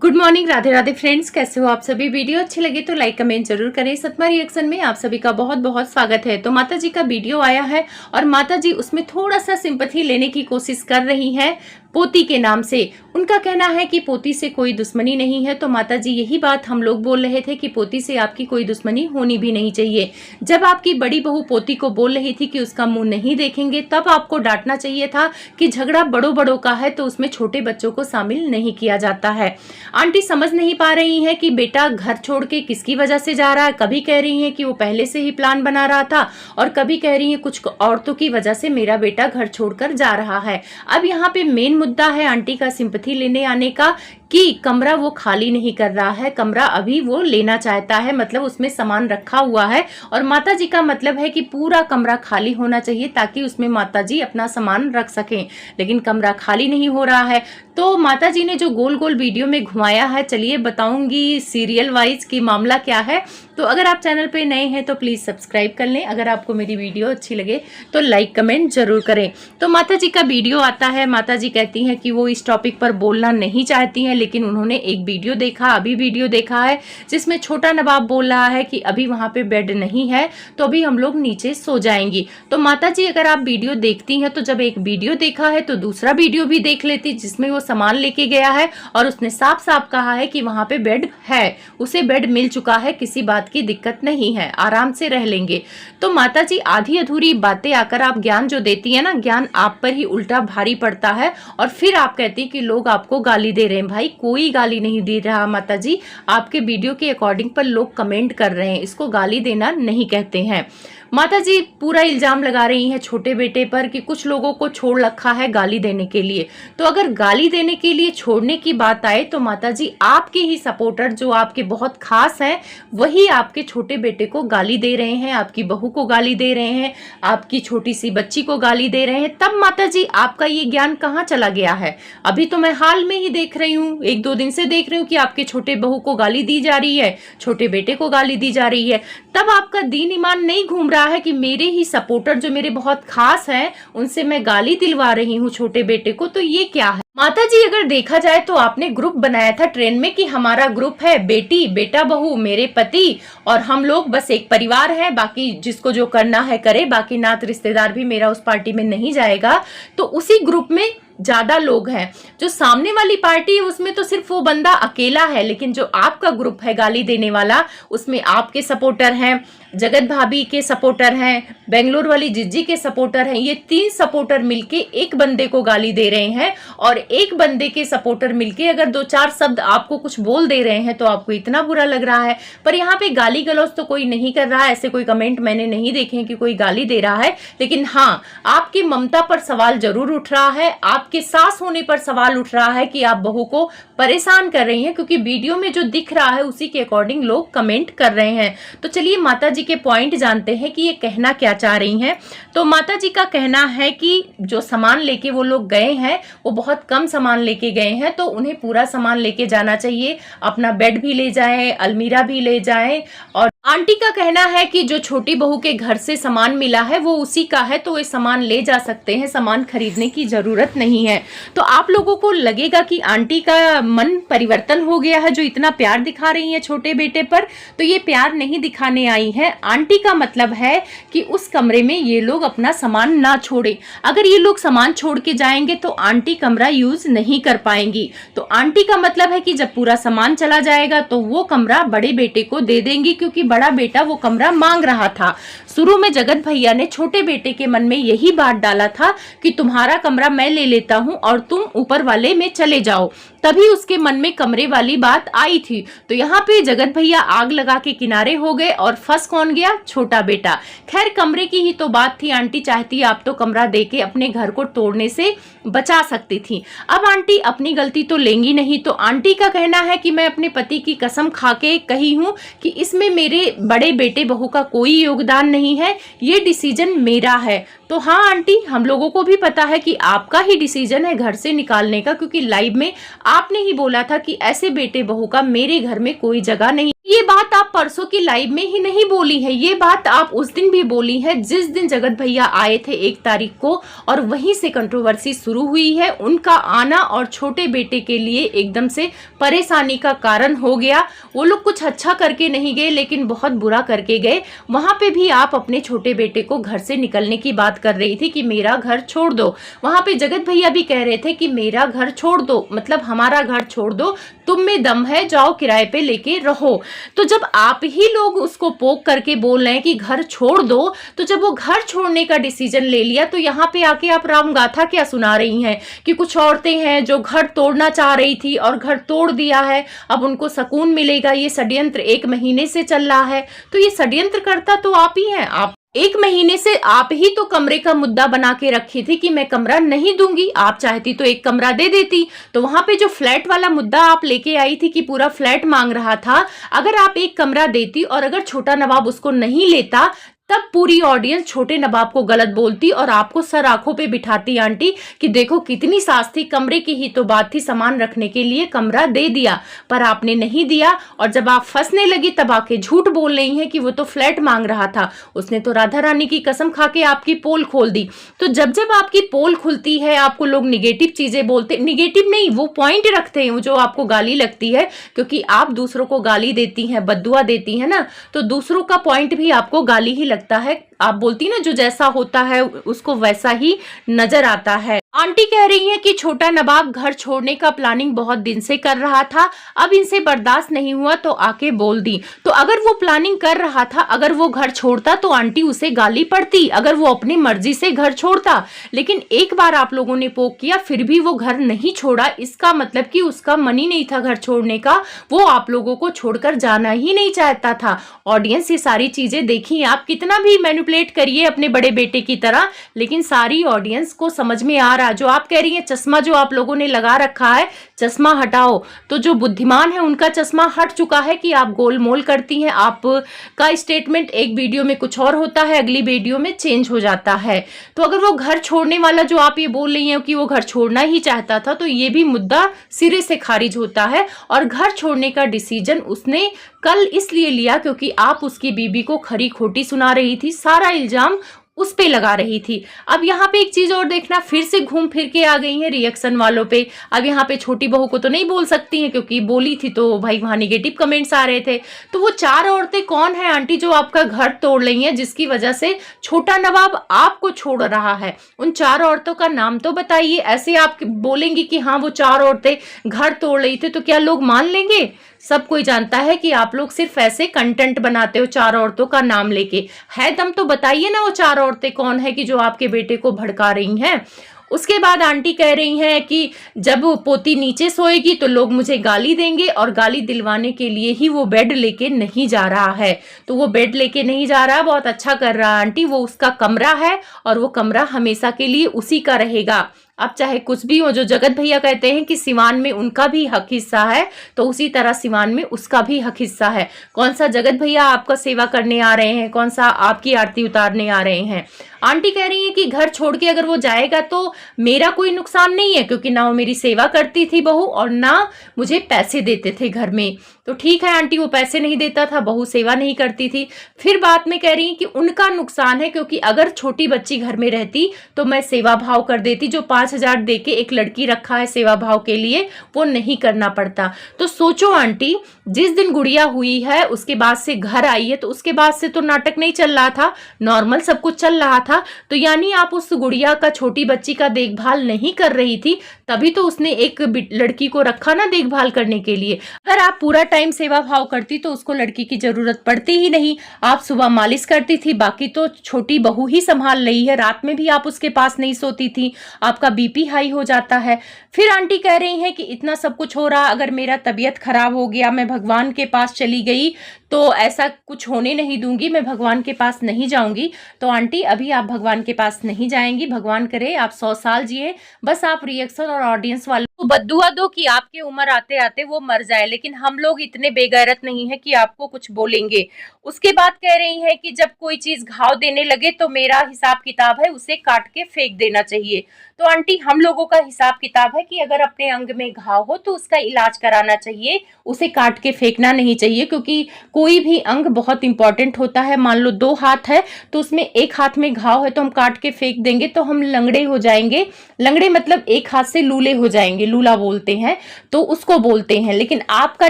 Good morning, Radhe Radhe friends, कैसे हो आप सभी। वीडियो अच्छी लगी तो लाइक कमेंट जरूर करें। सतमा रिएक्शन में आप सभी का बहुत बहुत स्वागत है। तो माता जी का वीडियो आया है और माता जी उसमें थोड़ा सा सिंपैथी लेने की कोशिश कर रही हैं पोती के नाम से। उनका कहना है कि पोती से कोई दुश्मनी नहीं है। तो माता जी यही बात हम लोग बोल रहे थे कि पोती से आपकी कोई दुश्मनी होनी भी नहीं चाहिए। जब आपकी बड़ी बहू पोती को बोल रही थी कि उसका मुंह नहीं देखेंगे, तब आपको डांटना चाहिए था कि झगड़ा बड़ों बड़ों का है तो उसमें छोटे बच्चों को शामिल नहीं किया जाता है। आंटी समझ नहीं पा रही है कि बेटा घर छोड़ के किसकी वजह से जा रहा है। कभी कह रही है कि वो पहले से ही प्लान बना रहा था और कभी कह रही है कुछ औरतों की वजह से मेरा बेटा घर छोड़कर जा रहा है। अब यहाँ पे मेन मुद्दा है आंटी का सिंपैथी लेने आने का कि कमरा वो खाली नहीं कर रहा है, कमरा अभी वो लेना चाहता है, मतलब उसमें सामान रखा हुआ है। और माता जी का मतलब है कि पूरा कमरा खाली होना चाहिए ताकि उसमें माता जी अपना सामान रख सकें, लेकिन कमरा खाली नहीं हो रहा है। तो माता जी ने जो गोल गोल वीडियो में घुमाया है, चलिए बताऊंगी सीरियल वाइज कि मामला क्या है। तो अगर आप चैनल पे नए हैं तो प्लीज़ सब्सक्राइब कर लें। अगर आपको मेरी वीडियो अच्छी लगे तो लाइक कमेंट जरूर करें। तो माता जी का वीडियो आता है। माता जी कहती हैं कि वो इस टॉपिक पर बोलना नहीं चाहती हैं, लेकिन उन्होंने एक वीडियो देखा, अभी वीडियो देखा है जिसमें छोटा नवाब बोल रहा है कि अभी वहां पे बेड नहीं है तो अभी हम लोग नीचे सो जाएंगी। तो माता जी अगर आप वीडियो देखती हैं तो जब एक वीडियो देखा है तो दूसरा वीडियो भी देख लेती जिसमें वो सामान लेके गया है और उसने साफ साफ कहा है कि वहां पे बेड है, उसे बेड मिल चुका है, किसी बात की दिक्कत नहीं है, आराम से रह लेंगे। तो माता जी आधी अधूरी बातें आकर आप ज्ञान जो देती है ना, ज्ञान आप पर ही उल्टा भारी पड़ता है और फिर आप कहती कि लोग आपको गाली दे रहे हैं। भाई कोई गाली नहीं दे रहा माता जी, आपके वीडियो के अकॉर्डिंग पर लोग कमेंट कर रहे हैं, इसको गाली देना नहीं कहते हैं। माता जी पूरा इल्जाम लगा रही हैं छोटे बेटे पर कि कुछ लोगों को छोड़ रखा है गाली देने के लिए। तो अगर गाली देने के लिए छोड़ने की बात आए तो माता जी आपके ही सपोर्टर जो आपके बहुत खास हैं वही आपके छोटे बेटे को गाली दे रहे हैं, आपकी बहू को गाली दे रहे हैं, आपकी छोटी सी बच्ची को गाली दे रहे हैं। तब माता जी आपका ये ज्ञान कहाँ चला गया है? अभी तो मैं हाल में ही देख रही हूँ, एक दो दिन से देख रही हूँ कि आपके छोटे बहू को गाली दी जा रही है, छोटे बेटे को गाली दी जा रही है। तब आपका दीन ईमान नहीं घूम रहा है कि मेरे ही सपोर्टर जो मेरे बहुत खास हैं उनसे मैं गाली दिलवा रही हूँ छोटे बेटे को। तो ये क्या है माता जी? अगर देखा जाए तो आपने ग्रुप बनाया था ट्रेन में कि हमारा ग्रुप है बेटी, बेटा, बहू, मेरे पति और हम लोग बस एक परिवार है, बाकी जिसको जो करना है करे, बाकी नात रिश्तेदार भी मेरा उस पार्टी में नहीं जाएगा। तो उसी ग्रुप में ज्यादा लोग हैं। जो सामने वाली पार्टी है उसमें तो सिर्फ वो बंदा अकेला है, लेकिन जो आपका ग्रुप है गाली देने वाला उसमें आपके सपोर्टर हैं, जगत भाभी के सपोर्टर हैं, बेंगलोर वाली जिज्जी के सपोर्टर हैं। ये 3 सपोर्टर मिलके एक बंदे को गाली दे रहे हैं और एक बंदे के सपोर्टर मिलके अगर 2-4 शब्द आपको कुछ बोल दे रहे हैं तो आपको इतना बुरा लग रहा है। पर यहाँ पे गाली गलौज तो कोई नहीं कर रहा है, ऐसे कोई कमेंट मैंने नहीं देखे हैं कि कोई गाली दे रहा है। लेकिन हाँ, आपकी ममता पर सवाल जरूर उठ रहा है, आपके सास होने पर सवाल उठ रहा है कि आप बहू को परेशान कर रही हैं, क्योंकि वीडियो में जो दिख रहा है उसी के अकॉर्डिंग लोग कमेंट कर रहे हैं। तो चलिए माता जी के पॉइंट जानते हैं कि ये कहना क्या चाह रही हैं। तो माता जी का कहना है कि जो सामान लेके वो लोग गए हैं वो बहुत कम सामान लेके गए हैं, तो उन्हें पूरा सामान लेके जाना चाहिए, अपना बेड भी ले जाएं, अलमीरा भी ले जाएं। और आंटी का कहना है कि जो छोटी बहू के घर से सामान मिला है वो उसी का है, तो वे सामान ले जा सकते हैं, सामान खरीदने की जरूरत नहीं है। तो आप लोगों को लगेगा कि आंटी का मन परिवर्तन हो गया है जो इतना प्यार दिखा रही है छोटे बेटे पर। तो ये प्यार नहीं दिखाने आई है। आंटी का मतलब है कि उस कमरे में ये लोग अपना सामान ना छोड़े। अगर ये लोग सामान छोड़ के जाएंगे तो आंटी कमरा यूज नहीं कर पाएंगी। तो आंटी का मतलब है कि जब पूरा सामान चला जाएगा तो वो कमरा बड़े बेटे को दे देंगी, क्योंकि बड़ा बेटा वो कमरा मांग रहा था। शुरू में जगत भैया ने छोटे बेटे के मन में यही बात डाला था कि तुम्हारा कमरा मैं ले लेता हूं और तुम ऊपर वाले में चले जाओ, तभी उसके मन में कमरे वाली बात आई थी। तो यहाँ पे जगत भैया आग लगा के किनारे हो गए और फंस कौन गया? छोटा बेटा। खैर कमरे की ही तो बात थी, आंटी चाहती आप तो कमरा देके अपने घर को तोड़ने से बचा सकती थी। अब आंटी अपनी गलती तो लेंगी नहीं। तो आंटी का कहना है कि मैं अपने पति की कसम खा के कही हूँ कि इसमें मेरे बड़े बेटे बहू का कोई योगदान नहीं है, ये डिसीजन मेरा है। तो हाँ आंटी, हम लोगों को भी पता है कि आपका ही डिसीजन है घर से निकालने का, क्योंकि लाइव में आपने ही बोला था कि ऐसे बेटे बहू का मेरे घर में कोई जगह नहीं। ये बात आप परसों की लाइव में ही नहीं बोली है, ये बात आप उस दिन भी बोली है जिस दिन जगत भैया आए थे 1 तारीख को, और वहीं से कंट्रोवर्सी शुरू हुई है। उनका आना और छोटे बेटे के लिए एकदम से परेशानी का कारण हो गया। वो लोग कुछ अच्छा करके नहीं गए, लेकिन बहुत बुरा करके गए। वहां पे भी आप अपने छोटे बेटे को घर से निकलने की बात कर रही थी कि मेरा घर छोड़ दो। वहां पे जगत भैया भी कह रहे थे कि मेरा घर छोड़ दो, मतलब हमारा घर छोड़ दो, तुम में दम है, जाओ किराए पे लेके रहो। तो जब आप ही लोग उसको पोक करके बोल रहे हैं कि घर छोड़ दो, तो जब वो घर छोड़ने का डिसीजन ले लिया, तो यहाँ पे आके आप राम गाथा क्या सुना रही हैं कि कुछ औरतें हैं जो घर तोड़ना चाह रही थी और घर तोड़ दिया है, अब उनको सुकून मिलेगा। ये षड्यंत्र 1 महीने से चल रहा है, तो ये षड्यंत्र करता तो आप ही हैं। आप 1 महीने से आप ही तो कमरे का मुद्दा बना के रखी थी कि मैं कमरा नहीं दूंगी, आप चाहती तो 1 कमरा दे देती। तो वहां पे जो फ्लैट वाला मुद्दा आप लेके आई थी कि पूरा फ्लैट मांग रहा था, अगर आप 1 कमरा देती और अगर छोटा नवाब उसको नहीं लेता, तब पूरी ऑडियंस छोटे नवाब को गलत बोलती और आपको सर आंखों पे बिठाती आंटी कि देखो कितनी सास थी, कमरे की ही तो बात थी, सामान रखने के लिए कमरा दे दिया, पर आपने नहीं दिया। और जब आप फंसने लगी तब आके झूठ बोल रही हैं कि वो तो फ्लैट मांग रहा था। उसने तो राधा रानी की कसम खा के आपकी पोल खोल दी। तो जब जब आपकी पोल खुलती है, आपको लोग निगेटिव चीजें बोलते, निगेटिव नहीं, वो पॉइंट रखते हैं जो आपको गाली लगती है, क्योंकि आप दूसरों को गाली देती हैं, बद्दुआ देती हैं ना, तो दूसरों का पॉइंट भी आपको गाली ही लगता है। आप बोलती ना, जो जैसा होता है उसको वैसा ही नजर आता है। आंटी कह रही हैं कि छोटा नवाब घर छोड़ने का प्लानिंग बहुत दिन से कर रहा था, अब इनसे बर्दाश्त नहीं हुआ तो आके बोल दी। तो अगर वो प्लानिंग कर रहा था, अगर वो घर छोड़ता तो आंटी उसे गाली पड़ती, अगर वो अपनी मर्जी से घर छोड़ता। लेकिन एक बार आप लोगों ने पोक किया, फिर भी वो घर नहीं छोड़ा, इसका मतलब कि उसका मन ही नहीं था घर छोड़ने का, वो आप लोगों को छोड़कर जाना ही नहीं चाहता था। ऑडियंस ये सारी चीजें देखी, आप कितना भी मैनिपुलेट करिए अपने बड़े बेटे की तरह, लेकिन सारी ऑडियंस को समझ में आ रहा। जो आप कह रही हैं चश्मा जो आप लोगों ने लगा रखा है, चश्मा हटाओ, तो जो बुद्धिमान है उनका चश्मा हट चुका है कि आप गोलमोल करती हैं। आपका स्टेटमेंट एक वीडियो में कुछ और होता है, अगली वीडियो में चेंज हो जाता है। तो अगर वो घर छोड़ने वाला जो आप ये बोल रही हैं कि वो घर छोड़ना ही चाहता था, तो ये भी मुद्दा सिरे से खारिज होता है। और घर छोड़ने का डिसीजन उसने कल इसलिए लिया क्योंकि आप उसकी बीबी को खरी खोटी सुना रही थी, सारा इल्जाम उस पे लगा रही थी। अब यहाँ पे एक चीज और देखना, फिर से घूम फिर के आ गई हैं रिएक्शन वालों पे। अब यहाँ पे छोटी बहू को तो नहीं बोल सकती हैं क्योंकि बोली थी तो भाई वहां निगेटिव कमेंट्स आ रहे थे। तो वो 4 औरतें कौन है आंटी जो आपका घर तोड़ रही हैं, जिसकी वजह से छोटा नवाब आपको छोड़ रहा है? उन 4 औरतों का नाम तो बताइए। ऐसे आप बोलेंगी कि हाँ वो 4 औरतें घर तोड़ रही थी, तो क्या लोग मान लेंगे? सब कोई जानता है कि आप लोग सिर्फ ऐसे कंटेंट बनाते हो 4 औरतों का नाम लेके। है दम तो बताइए ना वो 4 औरतें कौन है कि जो आपके बेटे को भड़का रही हैं। उसके बाद आंटी कह रही हैं कि जब पोती नीचे सोएगी तो लोग मुझे गाली देंगे, और गाली दिलवाने के लिए ही वो बेड लेके नहीं जा रहा है। तो वो बेड लेके नहीं जा रहा, बहुत अच्छा कर रहा है आंटी, वो उसका कमरा है और वो कमरा हमेशा के लिए उसी का रहेगा। अब चाहे कुछ भी हो, जो जगत भैया कहते हैं कि सिवान में उनका भी हक हिस्सा है, तो उसी तरह सिवान में उसका भी हक हिस्सा है। कौन सा जगत भैया आपका सेवा करने आ रहे हैं, कौन सा आपकी आरती उतारने आ रहे हैं। आंटी कह रही है कि घर छोड़ के अगर वो जाएगा तो मेरा कोई नुकसान नहीं है, क्योंकि ना वो मेरी सेवा करती थी बहू और ना मुझे पैसे देते थे घर में। तो ठीक है आंटी, वो पैसे नहीं देता था, बहू सेवा नहीं करती थी। फिर बाद में कह रही है कि उनका नुकसान है, क्योंकि अगर छोटी बच्ची घर में रहती तो मैं सेवा भाव कर देती, जो 5,000 दे के एक लड़की रखा है सेवा भाव के लिए, वो नहीं करना पड़ता। तो सोचो आंटी, जिस दिन गुड़िया हुई है उसके बाद से घर आई है, तो उसके बाद से तो नाटक नहीं चल रहा था, नॉर्मल सब कुछ चल रहा था। तो यानी आप उस गुड़िया का, छोटी बच्ची का देखभाल नहीं कर रही थी, तभी तो उसने एक लड़की को रखा ना देखभाल करने के लिए। अगर आप पूरा टाइम सेवा भाव करती तो उसको लड़की की जरूरत पड़ती ही नहीं। आप सुबह मालिश करती थी, बाकी तो छोटी बहू ही संभाल रही है। रात में भी आप उसके पास नहीं सोती थी, आपका बीपी हाई हो जाता है। फिर आंटी कह रही हैं कि इतना सब कुछ हो रहा, अगर मेरा तबीयत खराब हो गया, मैं भगवान के पास चली गई तो ऐसा कुछ होने नहीं दूंगी, मैं भगवान के पास नहीं जाऊंगी। तो आंटी अभी आप भगवान के पास नहीं जाएंगी, भगवान करे आप 100 साल जिए। बस आप रिएक्शन और ऑडियंस वालों तो बद्दुआ दो कि आपकी उम्र आते आते वो मर जाए, लेकिन हम लोग इतने बेगैरत नहीं है कि आपको कुछ बोलेंगे। उसके बाद कह रही है कि जब कोई चीज घाव देने लगे तो मेरा हिसाब किताब है उसे काट के फेंक देना चाहिए। तो आंटी, हम लोगों का हिसाब किताब है कि अगर अपने अंग में घाव हो तो उसका इलाज कराना चाहिए, उसे काट के फेंकना नहीं चाहिए, क्योंकि कोई भी अंग बहुत इंपॉर्टेंट होता है। मान लो 2 हाथ है तो उसमें एक हाथ में घाव है तो हम काट के फेंक देंगे तो हम लंगड़े हो जाएंगे। लंगड़े मतलब एक हाथ से लूले हो जाएंगे, लूला बोलते हैं तो उसको बोलते हैं। लेकिन आपका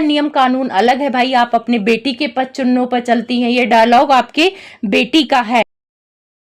नियम कानून अलग है भाई, आप अपने बेटी के पद चुन्नों पर चलती हैं। ये डायलॉग आपके बेटी का है।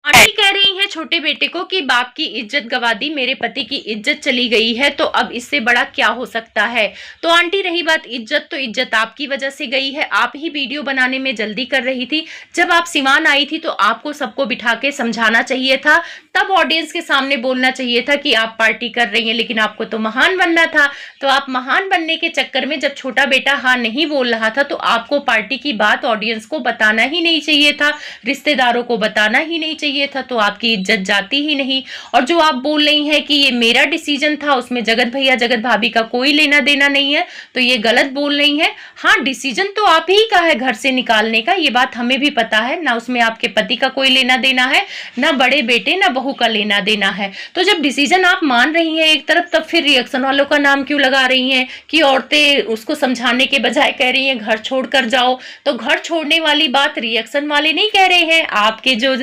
आंटी कह रही हैं छोटे बेटे को कि बाप की इज्जत गवा दी, मेरे पति की इज्जत चली गई है, तो अब इससे बड़ा क्या हो सकता है। तो आंटी, रही बात इज्जत, तो इज्जत आपकी वजह से गई है। आप ही वीडियो बनाने में जल्दी कर रही थी। जब आप सिवान आई थी तो आपको सबको बिठा के समझाना चाहिए था, तब ऑडियंस के सामने बोलना चाहिए था कि आप पार्टी कर रही हैं, लेकिन आपको तो महान बनना था। तो आप महान बनने के चक्कर में जब छोटा बेटा हाँ नहीं बोल रहा था तो आपको पार्टी की बात ऑडियंस को बताना ही नहीं चाहिए था, रिश्तेदारों को बताना ही नहीं चाहिए था, तो आपकी इज्जत जाती ही नहीं। और जो आप बोल रही हैं कि ये मेरा डिसीजन था, उसमें जगत भैया जगत भाभी का कोई लेना देना नहीं है, तो ये गलत बोल रही हैं। हाँ, डिसीजन तो आप ही का है घर से निकालने का, ये बात हमें भी पता है ना, उसमें आपके पति का कोई लेना देना है, ना बड़े बेटे ना बहू का लेना देना है। तो जब डिसीजन आप मान रही हैं एक तरफ, तब फिर रिएक्शन वालों का नाम क्यों लगा रही हैं कि औरतें उसको समझाने के बजाय कह रही हैं घर छोड़कर जाओ। तो घर छोड़ने वाली बात रिएक्शन वाले नहीं कह रहे हैं, आपके जो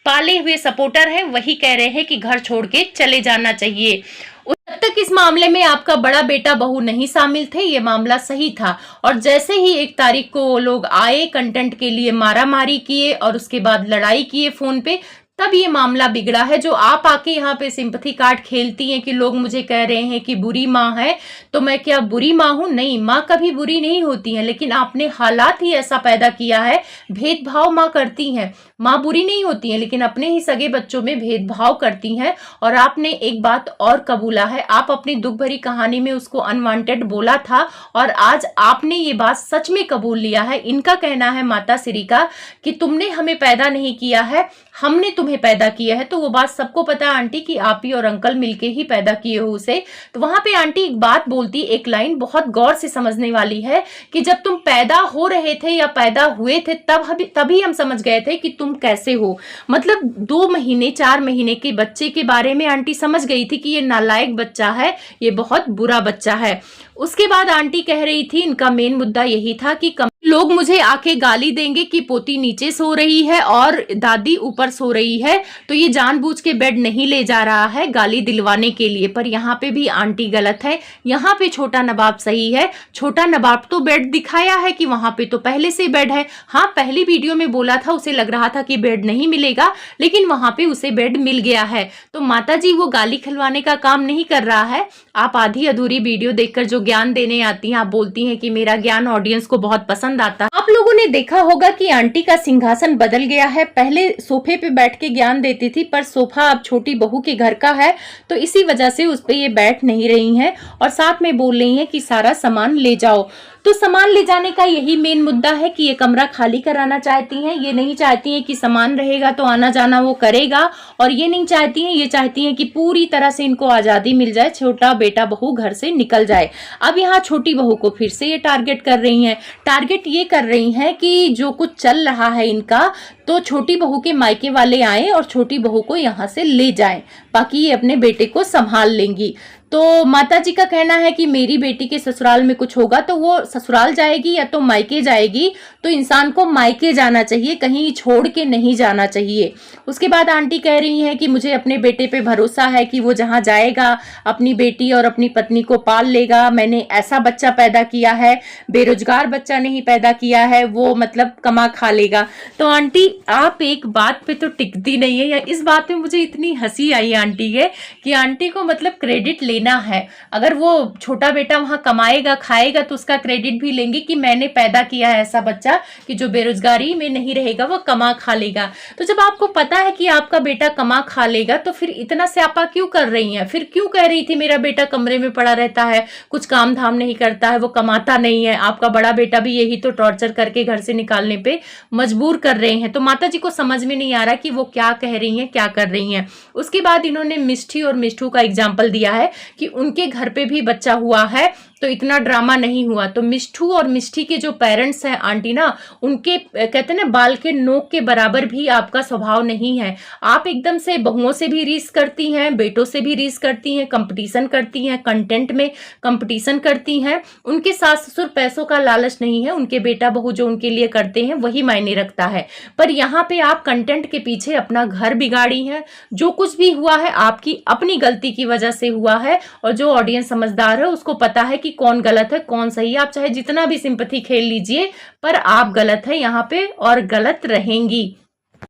पाले हुए सपोर्टर हैं वही कह रहे हैं कि घर छोड़ के चले जाना चाहिए। तब तक इस मामले में आपका बड़ा बेटा बहू नहीं शामिल थे, ये मामला सही था। और जैसे ही 1 तारीख को वो लोग आए, कंटेंट के लिए मारामारी किए और उसके बाद लड़ाई किए फोन पे, तब ये मामला बिगड़ा है। जो आप आके यहाँ पे सिंपैथी कार्ड खेलती हैं कि लोग मुझे कह रहे हैं कि बुरी माँ है, तो मैं क्या बुरी माँ हूं? नहीं, माँ कभी बुरी नहीं होती है, लेकिन आपने हालात ही ऐसा पैदा किया है, भेदभाव माँ करती हैं। माँ बुरी नहीं होती है, लेकिन अपने ही सगे बच्चों में भेदभाव करती हैं। और आपने एक बात और कबूला है, आप अपनी दुख भरी कहानी में उसको अनवांटेड बोला था और आज आपने ये बात सच में कबूल लिया है। इनका कहना है माता श्री का कि तुमने हमें पैदा नहीं किया है, हमने तुम्हें पैदा किया है। तो वो बात सबको पता है आंटी कि आप ही और अंकल मिलके ही पैदा किए हो उसे। तो वहां पे आंटी एक बात बोलती, एक लाइन बहुत गौर से समझने वाली है कि जब तुम पैदा हो रहे थे या पैदा हुए थे तभी हम समझ गए थे कि तुम कैसे हो। मतलब 2 महीने 4 महीने के बच्चे के बारे में आंटी समझ गई थी कि ये नालायक बच्चा है, ये बहुत बुरा बच्चा है। उसके बाद आंटी कह रही थी, इनका मेन मुद्दा यही था कि लोग मुझे आके गाली देंगे कि पोती नीचे सो रही है और दादी ऊपर सो रही है, तो ये जानबूझ के बेड नहीं ले जा रहा है गाली दिलवाने के लिए। पर यहाँ पे भी आंटी गलत है, यहाँ पे छोटा नवाब सही है। छोटा नवाब तो बेड दिखाया है कि वहां पे तो पहले से बेड है। हाँ, पहली वीडियो में बोला था, उसे लग रहा था कि बेड नहीं मिलेगा, लेकिन वहां पे उसे बेड मिल गया है। तो माता जी वो गाली खिलवाने का काम नहीं कर रहा है। आप आधी अधूरी वीडियो देखकर जो ज्ञान देने आती हैं, आप बोलती हैं कि मेरा ज्ञान ऑडियंस को बहुत पसंद आता है। आप लोगों ने देखा होगा कि आंटी का सिंहासन बदल गया है, पहले सोफे पे बैठ के ज्ञान देती थी, पर सोफा अब छोटी बहू के घर का है, तो इसी वजह से उस पे ये बैठ नहीं रही हैं और साथ में बोल रही हैं कि सारा सामान ले जाओ। तो सामान ले जाने का यही मेन मुद्दा है कि ये कमरा खाली कराना चाहती हैं। ये नहीं चाहती हैं कि सामान रहेगा तो आना जाना वो करेगा, और ये नहीं चाहती हैं, ये चाहती हैं कि पूरी तरह से इनको आज़ादी मिल जाए, छोटा बेटा बहू घर से निकल जाए। अब यहाँ छोटी बहू को फिर से ये टारगेट कर रही हैं। टारगेट ये कर रही हैं कि जो कुछ चल रहा है इनका, तो छोटी बहू के मायके वाले आए और छोटी बहू को यहाँ से ले जाएं, बाकी ये अपने बेटे को संभाल लेंगी। तो माता जी का कहना है कि मेरी बेटी के ससुराल में कुछ होगा तो वो ससुराल जाएगी या तो मायके जाएगी, तो इंसान को मायके जाना चाहिए, कहीं छोड़ के नहीं जाना चाहिए। उसके बाद आंटी कह रही हैं कि मुझे अपने बेटे पे भरोसा है कि वो जहाँ जाएगा अपनी बेटी और अपनी पत्नी को पाल लेगा। मैंने ऐसा बच्चा पैदा किया है, बेरोजगार बच्चा नहीं पैदा किया है, वो मतलब कमा खा लेगा। तो आंटी आप एक बात पे तो टिकती नहीं है, या इस बात में मुझे इतनी हंसी आई आंटी के कि आंटी को मतलब क्रेडिट लेना है। अगर वो छोटा बेटा वहां कमाएगा खाएगा तो उसका क्रेडिट भी लेंगे कि मैंने पैदा किया है ऐसा बच्चा कि जो बेरोजगारी में नहीं रहेगा, वो कमा खा लेगा। तो जब आपको पता है कि आपका बेटा कमा खा लेगा तो फिर इतना स्यापा क्यों कर रही हैं? फिर क्यों कह रही थी मेरा बेटा कमरे में पड़ा रहता है, कुछ काम धाम नहीं करता है, वो कमाता नहीं है? आपका बड़ा बेटा भी यही तो टॉर्चर करके घर से निकालने पे मजबूर कर रहे हैं। तो तो माता जी को समझ में नहीं आ रहा कि वो क्या कह रही हैं, क्या कर रही हैं। उसके बाद इन्होंने मिष्ठी और मिष्ठू का एग्जाम्पल दिया है कि उनके घर पे भी बच्चा हुआ है तो इतना ड्रामा नहीं हुआ। तो मिष्ठू और मिष्ठी के जो पेरेंट्स हैं आंटी ना, उनके कहते हैं ना बाल के नोक के बराबर भी आपका स्वभाव नहीं है। आप एकदम से बहुओं से भी रीस करती हैं, बेटों से भी रीस करती हैं, कंपटीशन करती हैं, कंटेंट में कंपटीशन करती हैं। उनके सास ससुर पैसों का लालच नहीं है, उनके बेटा बहू जो उनके लिए करते हैं वही मायने रखता है। पर यहाँ पे आप कंटेंट के पीछे अपना घर बिगाड़ी हैं। जो कुछ भी हुआ है आपकी अपनी गलती की वजह से हुआ है, और जो ऑडियंस समझदार है उसको पता है कि कौन गलत है कौन सही है। आप चाहे जितना भी सिंपैथी खेल लीजिए, पर आप गलत है यहाँ पे और गलत रहेंगी।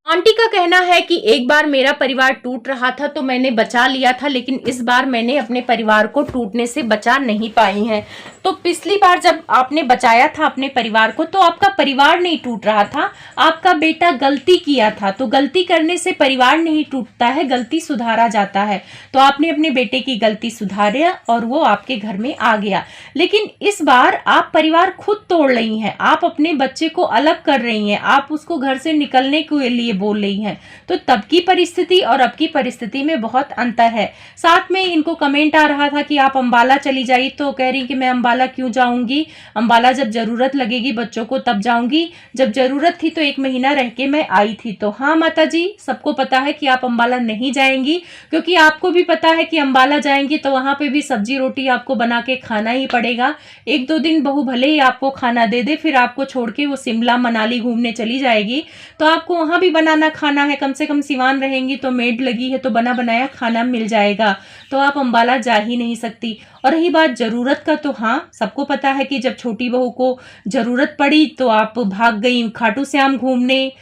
आंटी का कहना है कि एक बार मेरा परिवार टूट रहा था तो मैंने बचा लिया था, लेकिन इस बार मैंने अपने परिवार को टूटने से बचा नहीं पाई हैं। तो पिछली बार जब आपने बचाया था अपने परिवार को तो आपका परिवार नहीं टूट रहा था, आपका बेटा गलती किया था। तो गलती करने से परिवार नहीं टूटता है, गलती सुधारा जाता है। तो आपने अपने बेटे की गलती सुधारा और वो आपके घर में आ गया। लेकिन इस बार आप परिवार खुद तोड़ रही हैं, आप अपने बच्चे को अलग कर रही हैं, आप उसको घर से निकलने के लिए बोल रही हैं। तो तब की परिस्थिति और अब की परिस्थिति में बहुत अंतर है। साथ में इनको कमेंट आ रहा था कि आप अंबाला चली जाइए, तो कह रही कि मैं अंबाला क्यों जाऊंगी, अंबाला जब जरूरत लगेगी बच्चों को तब जाऊंगी, जब जरूरत थी तो 1 महीना रह के मैं आई थी। तो हाँ माता जी, सबको पता है कि आप अंबाला नहीं जाएंगी, क्योंकि आपको भी पता है कि अंबाला जाएंगी तो वहां पे भी सब्जी रोटी आपको बना के खाना ही पड़ेगा। 1-2 दिन बहू भले ही आपको खाना दे दे, फिर आपको छोड़ के वो शिमला मनाली घूमने चली जाएगी, तो आपको वहां भी बनाना खाना है। कम से कम सिवान रहेंगी तो मेड लगी है तो बना बनाया खाना मिल जाएगा। तो आप अंबाला जा ही नहीं सकती। और रही बात जरूरत का, तो हाँ सबको पता है कि जब छोटी बहू को जरूरत पड़ी तो आप भाग गई खाटू श्याम घूमने,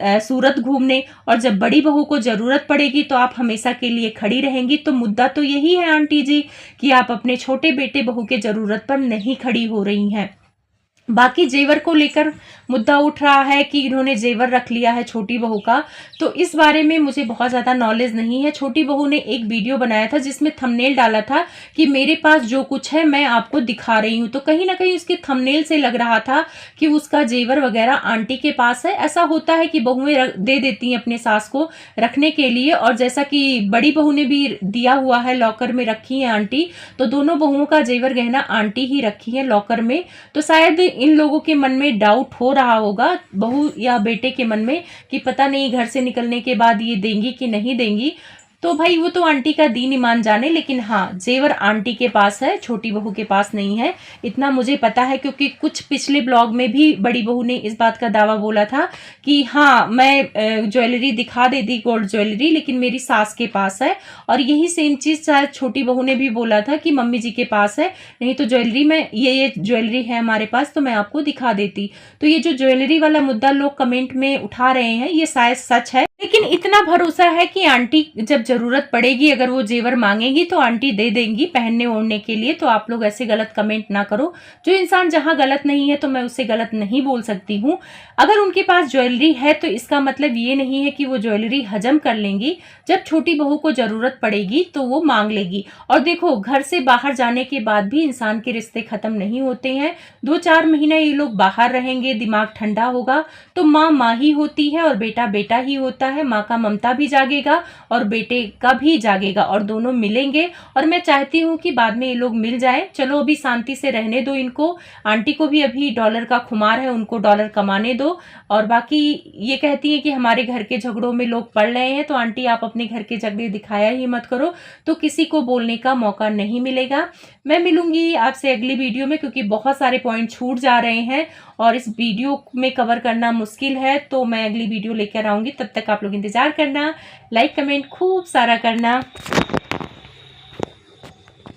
सूरत घूमने, और जब बड़ी बहू को जरूरत पड़ेगी तो आप हमेशा के लिए खड़ी रहेंगी। तो मुद्दा तो यही है आंटी जी कि आप अपने छोटे बेटे बहू के जरूरत पर नहीं खड़ी हो रही हैं। बाकी जेवर को लेकर मुद्दा उठ रहा है कि इन्होंने जेवर रख लिया है छोटी बहू का, तो इस बारे में मुझे बहुत ज़्यादा नॉलेज नहीं है। छोटी बहू ने एक वीडियो बनाया था जिसमें थंबनेल डाला था कि मेरे पास जो कुछ है मैं आपको दिखा रही हूँ। तो कहीं ना कहीं उसके थंबनेल से लग रहा था कि उसका जेवर वगैरह आंटी के पास है। ऐसा होता है कि बहुएं दे देती हैं अपने सास को रखने के लिए, और जैसा कि बड़ी बहू ने भी दिया हुआ है, लॉकर में रखी है आंटी, तो दोनों बहुओं का जेवर गहना आंटी ही रखी है लॉकर में। तो शायद इन लोगों के मन में डाउट हो रहा होगा, बहू या बेटे के मन में, कि पता नहीं घर से निकलने के बाद ये देंगी कि नहीं देंगी। तो भाई वो तो आंटी का दीन ईमान जाने, लेकिन हाँ जेवर आंटी के पास है, छोटी बहू के पास नहीं है, इतना मुझे पता है। क्योंकि कुछ पिछले ब्लॉग में भी बड़ी बहू ने इस बात का दावा बोला था कि हाँ मैं ज्वेलरी दिखा देती, गोल्ड ज्वेलरी, लेकिन मेरी सास के पास है। और यही सेम चीज शायद छोटी बहू ने भी बोला था कि मम्मी जी के पास है, नहीं तो ज्वेलरी में ये ज्वेलरी है हमारे पास तो मैं आपको दिखा देती। तो ये जो ज्वेलरी वाला मुद्दा लोग कमेंट में उठा रहे हैं ये शायद सच है, लेकिन इतना भरोसा है कि आंटी जब जरूरत पड़ेगी, अगर वो जेवर मांगेगी तो आंटी दे देंगी पहनने ओढ़ने के लिए। तो आप लोग ऐसे गलत कमेंट ना करो। जो इंसान जहां गलत नहीं है तो मैं उसे गलत नहीं बोल सकती हूँ। अगर उनके पास ज्वेलरी है तो इसका मतलब ये नहीं है कि वो ज्वेलरी हजम कर लेंगी। जब छोटी बहू को जरूरत पड़ेगी तो वो मांग लेगी। और देखो, घर से बाहर जाने के बाद भी इंसान के रिश्ते खत्म नहीं होते हैं। 2-4 महीना ये लोग बाहर रहेंगे, दिमाग ठंडा होगा, तो माँ माँ ही होती है और बेटा बेटा ही होता है। माँ का ममता भी जागेगा और बेटे का भी जागेगा और दोनों मिलेंगे। और मैं चाहती हूँ कि बाद में ये लोग मिल जाए। चलो अभी शांति से रहने दो इनको। आंटी को भी अभी डॉलर का खुमार है, उनको डॉलर कमाने दो। और बाकी ये कहती है कि हमारे घर के झगड़ों में लोग पड़ रहे हैं, तो आंटी आप अपने घर के झगड़े दिखाया ही मत करो, तो किसी को बोलने का मौका नहीं मिलेगा। मैं मिलूंगी आपसे अगली वीडियो में, क्योंकि बहुत सारे पॉइंट छूट जा रहे हैं और इस वीडियो में कवर करना मुश्किल है। तो मैं अगली वीडियो लेकर आऊंगी, तब तक आप लोग इंतजार करना, लाइक कमेंट खूब सारा करना।